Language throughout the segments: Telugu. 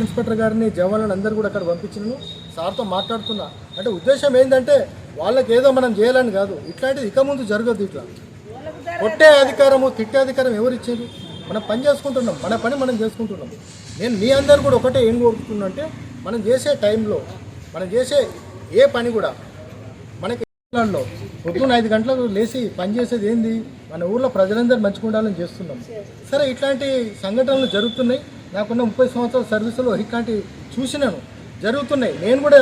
ఇన్స్పెక్టర్ గారిని జవాన్లను అందరూ కూడా అక్కడ పంపించినాను. సార్తో మాట్లాడుతున్నా. అంటే ఉద్దేశం ఏంటంటే వాళ్ళకి ఏదో మనం చేయాలని కాదు, ఇట్లాంటిది ఇక ముందు జరగదు. ఇట్లా కొట్టే అధికారము తిట్టే అధికారం ఎవరు ఇచ్చేది? మనం పని చేసుకుంటున్నాం, మన పని మనం చేసుకుంటున్నాం. నేను మీ అందరు కూడా ఒకటే ఏం కోరుకుంటున్నా అంటే మనం చేసే టైంలో మనం చేసే ఏ పని కూడా మనకి పొద్దున్న 5 గంటలకు లేచి పని చేసేది ఏంది? మన ఊర్లో ప్రజలందరూ మంచిగా ఉండాలని చేస్తున్నాం. సరే, ఇట్లాంటి సంఘటనలు జరుగుతున్నాయి. నాకున్న 30 సంవత్సరాల సర్వీసులో ఇట్లాంటి చూసినాను, జరుగుతున్నాయి. నేను కూడా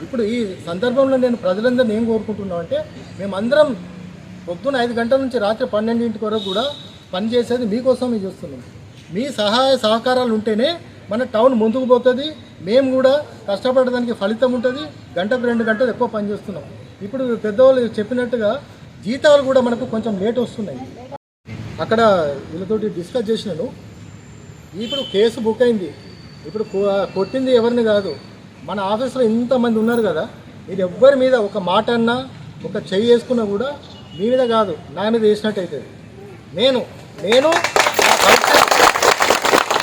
ఇప్పుడు ఈ సందర్భంలో నేను ప్రజలందరినీ ఏం కోరుకుంటున్నాం అంటే మేమందరం పొద్దున్న 5 గంటల నుంచి రాత్రి 12 వరకు కూడా పని చేసేది మీకోసం చూస్తున్నాం. మీ సహాయ సహకారాలు ఉంటేనే మన టౌన్ ముందుకు పోతుంది. మేము కూడా కష్టపడడానికి ఫలితం ఉంటుంది. గంటకు 2 గంటలు ఎక్కువ పని చేస్తున్నాం. ఇప్పుడు పెద్దవాళ్ళు చెప్పినట్టుగా జీతాలు కూడా మనకు కొంచెం లేట్ వస్తున్నాయి. అక్కడ వీళ్ళతోటి డిస్కస్ చేసినాను. ఇప్పుడు కేసు బుక్ అయింది. ఇప్పుడు కొట్టింది ఎవరిని కాదు, మన ఆఫీస్లో ఇంతమంది ఉన్నారు కదా, ఇది ఎవ్వరి మీద ఒక మాట అన్నా ఒక చెయ్యి వేసుకున్నా కూడా మీ మీద కాదు, నా మీద వేసినట్టు అవుతుంది. నేను